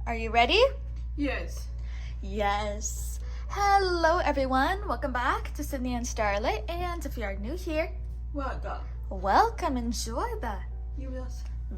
Are you ready? Yes. Yes. Hello everyone, welcome back to Sydney and Starlight, and if you are new here, welcome, enjoy the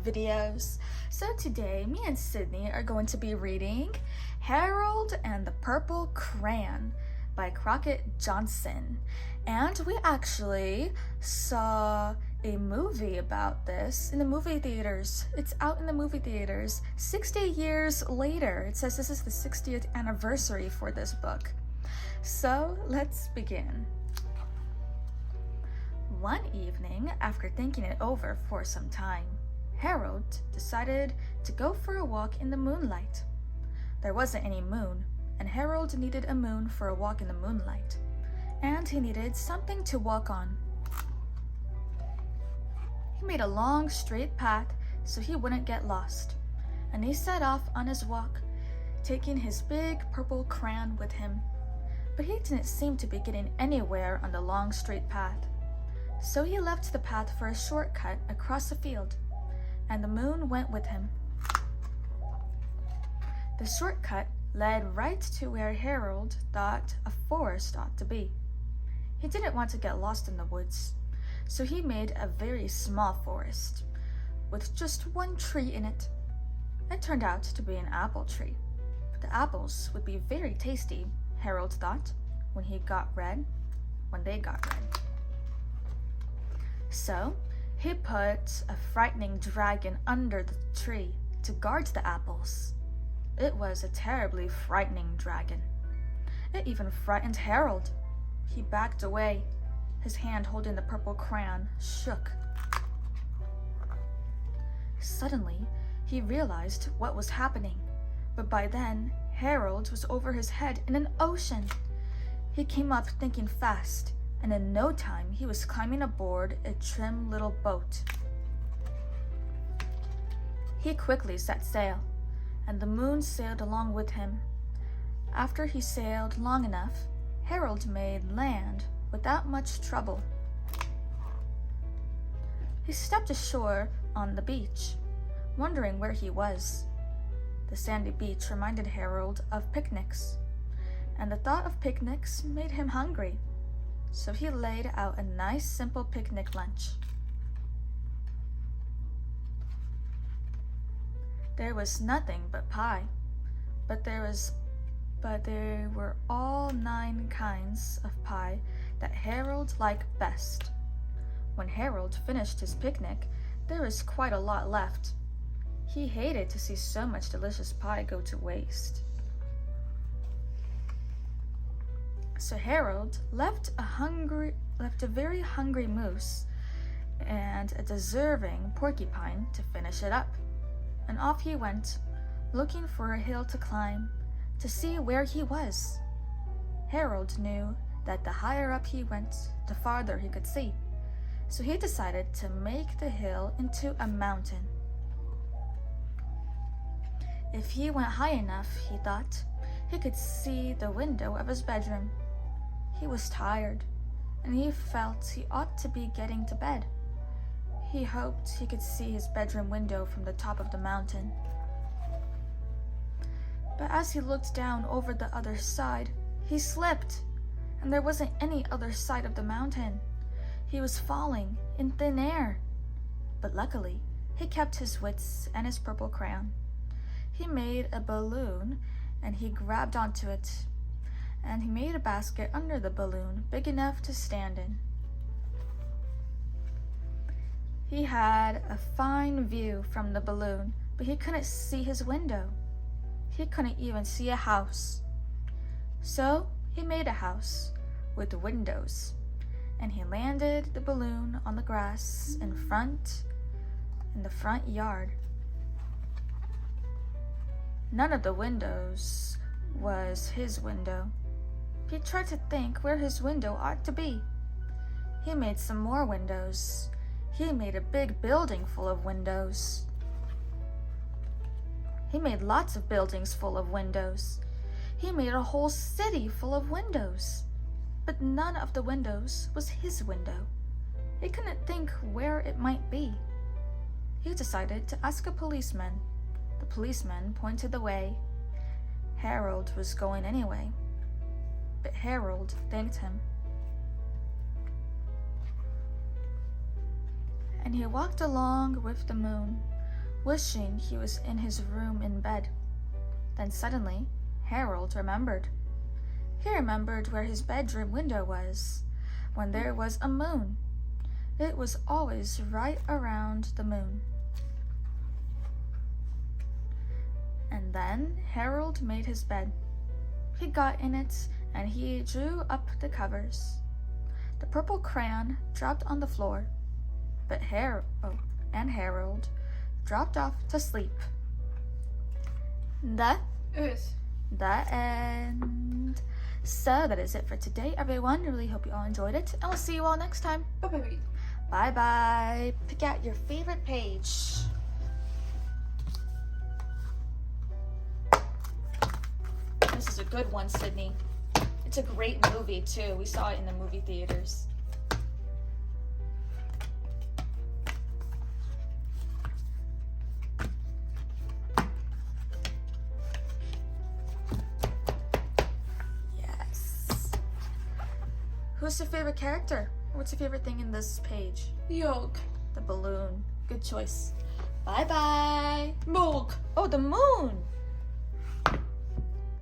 videos. So today, me and Sydney are going to be reading Harold and the Purple Crayon by Crockett Johnson. And we actually saw a movie about this in the movie theaters. It's out in the movie theaters 60 years later. It says this is the 60th anniversary for this book. So let's begin. One evening, after thinking it over for some time, Harold decided to go for a walk in the moonlight. There wasn't any moon, and Harold needed a moon for a walk in the moonlight. And he needed something to walk on. He made a long, straight path so he wouldn't get lost, and he set off on his walk, taking his big purple crayon with him. But he didn't seem to be getting anywhere on the long, straight path. So he left the path for a shortcut across the field, and the moon went with him. The shortcut led right to where Harold thought a forest ought to be. He didn't want to get lost in the woods, so he made a very small forest with just one tree in it. It turned out to be an apple tree. The apples would be very tasty, Harold thought, when they got red. So he put a frightening dragon under the tree to guard the apples. It was a terribly frightening dragon. It even frightened Harold. He backed away. His hand holding the purple crayon shook. Suddenly, he realized what was happening, but by then, Harold was over his head in an ocean. He came up thinking fast, and in no time he was climbing aboard a trim little boat. He quickly set sail, and the moon sailed along with him. After he sailed long enough, Harold made land without much trouble. He stepped ashore on the beach, wondering where he was. The sandy beach reminded Harold of picnics, and the thought of picnics made him hungry, so he laid out a nice simple picnic lunch. There was nothing but pie, but there were all 9 kinds of pie that Harold liked best. When Harold finished his picnic, there was quite a lot left. He hated to see so much delicious pie go to waste. So Harold left a very hungry moose and a deserving porcupine to finish it up. And off he went, looking for a hill to climb, to see where he was. Harold knew that the higher up he went, the farther he could see, so he decided to make the hill into a mountain. If he went high enough, he thought, he could see the window of his bedroom. He was tired, and he felt he ought to be getting to bed. He hoped he could see his bedroom window from the top of the mountain. But as he looked down over the other side, he slipped, and there wasn't any other side of the mountain. He was falling in thin air. But luckily, he kept his wits and his purple crayon. He made a balloon, and he grabbed onto it, and he made a basket under the balloon big enough to stand in. He had a fine view from the balloon, but he couldn't see his window. He couldn't even see a house. So he made a house with windows, and he landed the balloon on the grass in the front yard. None of the windows was his window. He tried to think where his window ought to be. He made some more windows. He made a big building full of windows. He made lots of buildings full of windows. He made a whole city full of windows. But none of the windows was his window. He couldn't think where it might be. He decided to ask a policeman The policeman pointed the way. Harold was going anyway, but Harold thanked him. And he walked along with the moon, wishing he was in his room in bed. Then suddenly, Harold remembered. He remembered where his bedroom window was, when there was a moon. It was always right around the moon. And then Harold made his bed. He got in it, and he drew up the covers. The purple crayon dropped on the floor, but Harold dropped off to sleep. The end. So that is it for today, everyone. I really hope you all enjoyed it, and we'll see you all next time. Bye-bye. Bye-bye. Pick out your favorite page. This is a good one, Sydney. It's a great movie, too. We saw it in the movie theaters. Who's your favorite character? What's your favorite thing in this page? Yolk. The balloon. Good choice. Bye-bye. Milk. Oh, the moon.